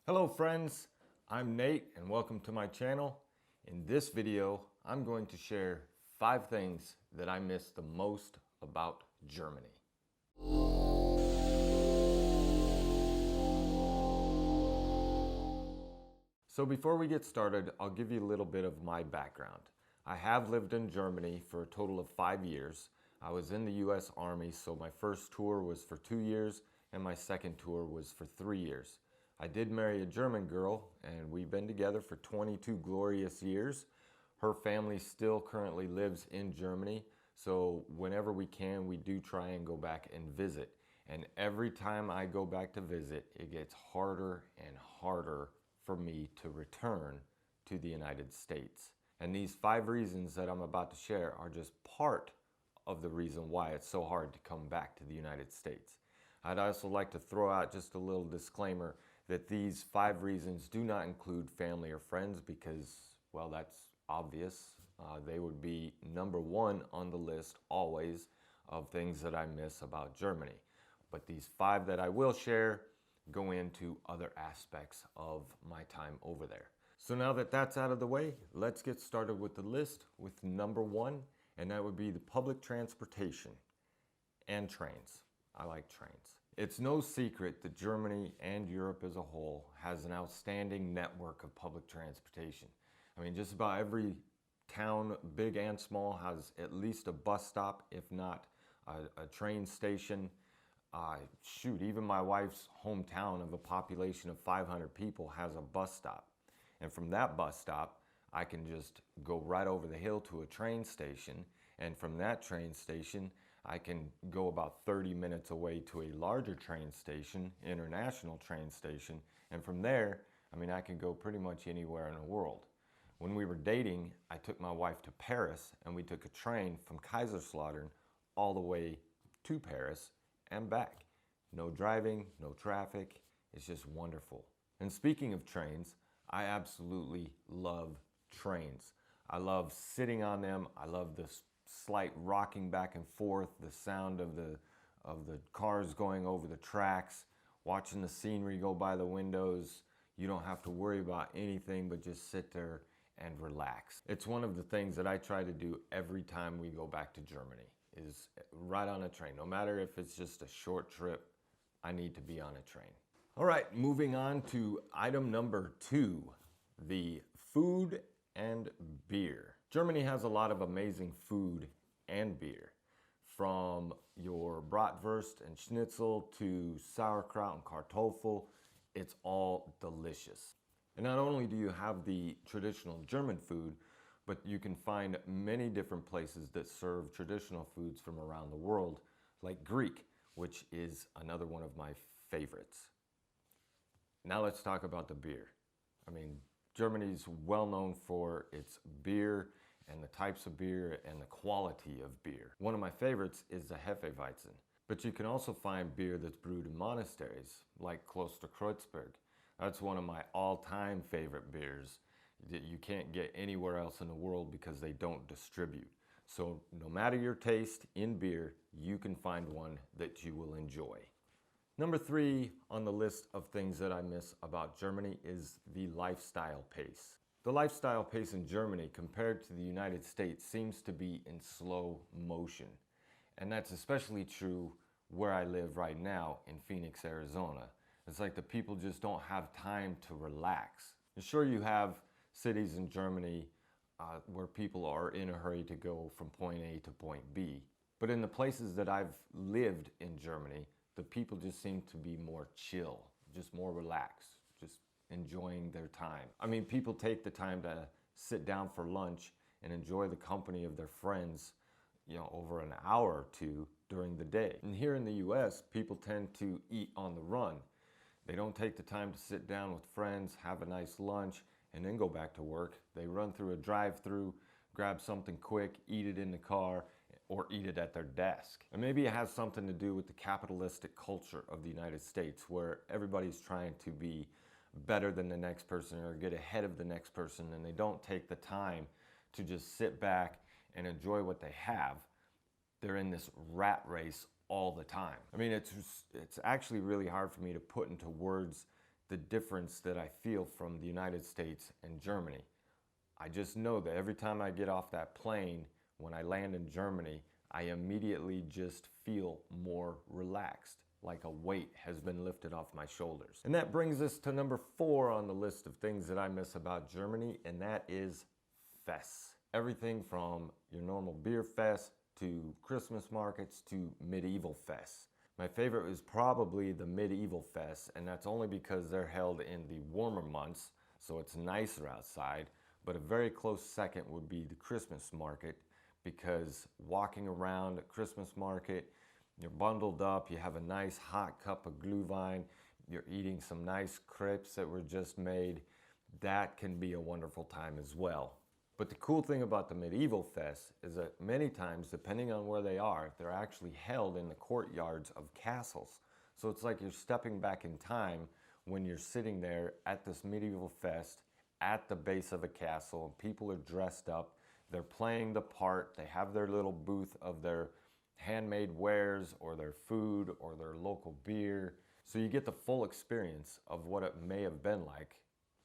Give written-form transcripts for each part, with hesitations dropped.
Hello friends, I'm Nate and welcome to my channel. In this video, I'm going to share 5 things that I miss the most about Germany. So before we get started, I'll give you a little bit of my background. I have lived in Germany for a total of 5 years. I was in the US Army, so my first tour was for 2 years and my second tour was for 3 years. I did marry a German girl and we've been together for 22 glorious years. Her family still currently lives in Germany, so whenever we can, we do try and go back and visit. And every time I go back to visit, it gets harder and harder for me to return to the United States. And these 5 reasons that I'm about to share are just part of the reason why it's so hard to come back to the United States. I'd also like to throw out just a little disclaimer that these 5 reasons do not include family or friends because, well, that's obvious. They would be number 1 on the list always of things that I miss about Germany. But these 5 that I will share go into other aspects of my time over there. So now that that's out of the way, let's get started with the list with number 1, and that would be the public transportation and trains. I like trains. It's no secret that Germany and Europe as a whole has an outstanding network of public transportation. I mean, just about every town, big and small, has at least a bus stop, if not a train station. Shoot, even my wife's hometown of a population of 500 people has a bus stop. And from that bus stop, I can just go right over the hill to a train station. And from that train station, I can go about 30 minutes away to a larger train station, international train station. And from there, I mean, I can go pretty much anywhere in the world. When we were dating, I took my wife to Paris and we took a train from Kaiserslautern all the way to Paris and back. No driving, no traffic. It's just wonderful. And speaking of trains, I absolutely love trains. I love sitting on them. I love the slight rocking back and forth, the sound of the cars going over the tracks, watching the scenery go by the windows. You don't have to worry about anything but just sit there and relax. It's one of the things that I try to do every time we go back to Germany, is ride on a train. No matter if it's just a short trip, I need to be on a train. All right, moving on to item number 2, the food and beer. Germany has a lot of amazing food and beer, from your bratwurst and schnitzel to sauerkraut and kartoffel. It's all delicious. And not only do you have the traditional German food, but you can find many different places that serve traditional foods from around the world, like Greek, which is another one of my favorites. Now let's talk about the beer. I mean, Germany's well known for its beer and the types of beer and the quality of beer. One of my favorites is the Hefeweizen, but you can also find beer that's brewed in monasteries, like Kloster Kreuzberg. That's one of my all-time favorite beers that you can't get anywhere else in the world because they don't distribute. So no matter your taste in beer, you can find one that you will enjoy. Number 3 on the list of things that I miss about Germany is the lifestyle pace. The lifestyle pace in Germany compared to the United States seems to be in slow motion. And that's especially true where I live right now in Phoenix, Arizona. It's like the people just don't have time to relax. And sure, you have cities in Germany where people are in a hurry to go from point A to point B. But in the places that I've lived in Germany, the people just seem to be more chill, just more relaxed, just enjoying their time. I mean, people take the time to sit down for lunch and enjoy the company of their friends, over an hour or 2 during the day. And here in the US, people tend to eat on the run. They don't take the time to sit down with friends, have a nice lunch, and then go back to work. They run through a drive-through, grab something quick, eat it in the car, or eat it at their desk. And maybe it has something to do with the capitalistic culture of the United States, where everybody's trying to be better than the next person or get ahead of the next person, and they don't take the time to just sit back and enjoy what they have. They're in this rat race all the time. I mean, it's actually really hard for me to put into words the difference that I feel from the United States and Germany. I just know that every time I get off that plane, when I land in Germany, I immediately just feel more relaxed, like a weight has been lifted off my shoulders. And that brings us to number 4 on the list of things that I miss about Germany, and that is fests. Everything from your normal beer fest to Christmas markets to medieval fests. My favorite is probably the medieval fest, and that's only because they're held in the warmer months, so it's nicer outside. But a very close second would be the Christmas market, because walking around a Christmas market, you're bundled up, you have a nice hot cup of glühwein, you're eating some nice crepes that were just made. That can be a wonderful time as well. But the cool thing about the medieval fest is that many times, depending on where they are, they're actually held in the courtyards of castles. So it's like you're stepping back in time when you're sitting there at this medieval fest at the base of a castle, and people are dressed up, they're playing the part, they have their little booth of their handmade wares or their food or their local beer. So you get the full experience of what it may have been like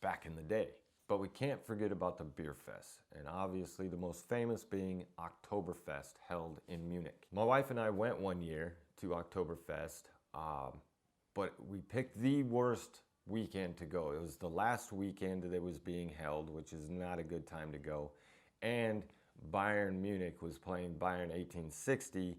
back in the day. But we can't forget about the beer fest, and obviously the most famous being Oktoberfest, held in Munich. My wife and I went one year to Oktoberfest, but we picked the worst weekend to go. It was the last weekend that it was being held, which is not a good time to go. And Bayern Munich was playing Bayern 1860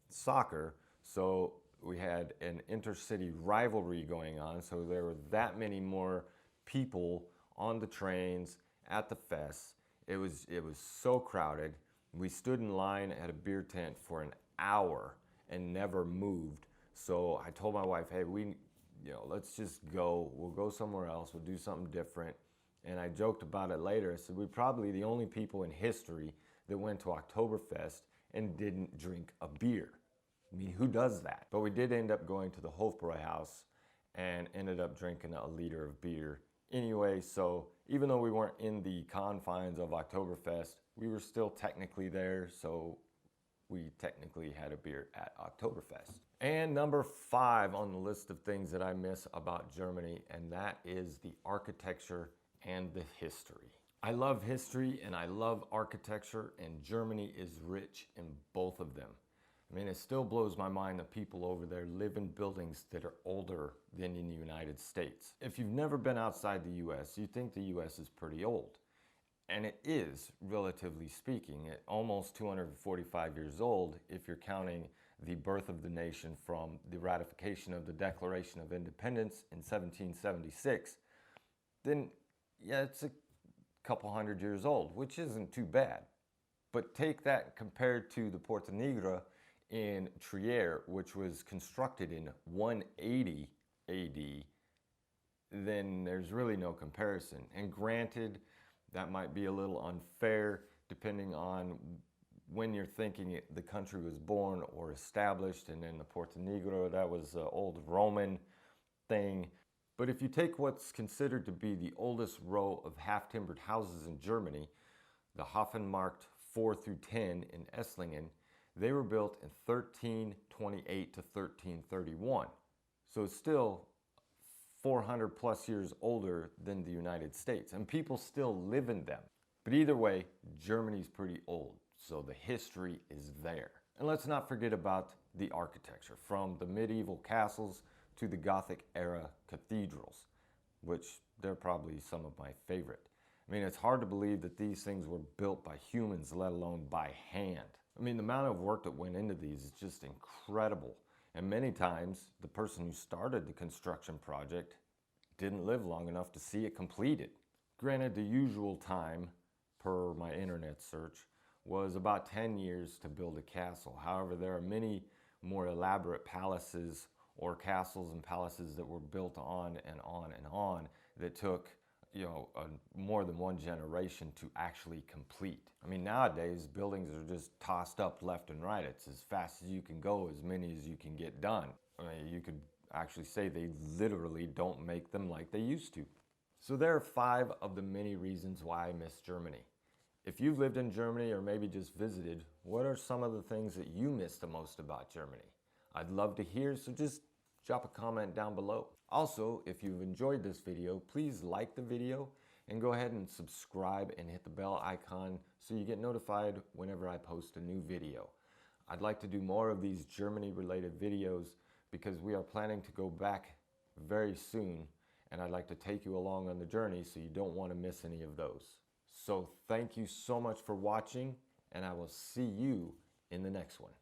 soccer, so we had an intercity rivalry going on, so there were that many more people on the trains, at the fest. It was so crowded. We stood in line at a beer tent for an hour and never moved. So I told my wife, hey, let's just go. We'll go somewhere else. We'll do something different. And I joked about it later. I said, we're probably the only people in history that went to Oktoberfest and didn't drink a beer. I mean, who does that? But we did end up going to the Hofbräuhaus and ended up drinking a liter of beer anyway. So even though we weren't in the confines of Oktoberfest, we were still technically there. So we technically had a beer at Oktoberfest. And number 5 on the list of things that I miss about Germany, and that is the architecture and the history. I love history and I love architecture, and Germany is rich in both of them. I mean, it still blows my mind that people over there live in buildings that are older than in the United States. If you've never been outside the US, you think the US is pretty old. And it is, relatively speaking, at almost 245 years old if you're counting the birth of the nation from the ratification of the Declaration of Independence in 1776. Then, yeah, it's a couple hundred years old, which isn't too bad. But take that compared to the Porta Nigra in Trier, which was constructed in 180 AD, then there's really no comparison. And granted, that might be a little unfair depending on when you're thinking the country was born or established, and then the Porta Nigra, that was an old Roman thing. But if you take what's considered to be the oldest row of half-timbered houses in Germany, the Hofenmarkt 4 through 10 in Esslingen, they were built in 1328 to 1331. So it's still 400 plus years older than the United States, and people still live in them. But either way, Germany's pretty old, so the history is there. And let's not forget about the architecture, from the medieval castles to the Gothic era cathedrals, which they're probably some of my favorite. I mean, it's hard to believe that these things were built by humans, let alone by hand. I mean, the amount of work that went into these is just incredible. And many times, the person who started the construction project didn't live long enough to see it completed. Granted, the usual time, per my internet search, was about 10 years to build a castle. However, there are many more elaborate palaces or castles and palaces that were built on and on and on that took more than one generation to actually complete. I mean, nowadays, buildings are just tossed up left and right. It's as fast as you can go, as many as you can get done. I mean, you could actually say they literally don't make them like they used to. So there are 5 of the many reasons why I miss Germany. If you've lived in Germany or maybe just visited, what are some of the things that you miss the most about Germany? I'd love to hear, so just drop a comment down below. Also, if you've enjoyed this video, please like the video and go ahead and subscribe and hit the bell icon so you get notified whenever I post a new video. I'd like to do more of these Germany related videos because we are planning to go back very soon, and I'd like to take you along on the journey so you don't want to miss any of those. So thank you so much for watching, and I will see you in the next one.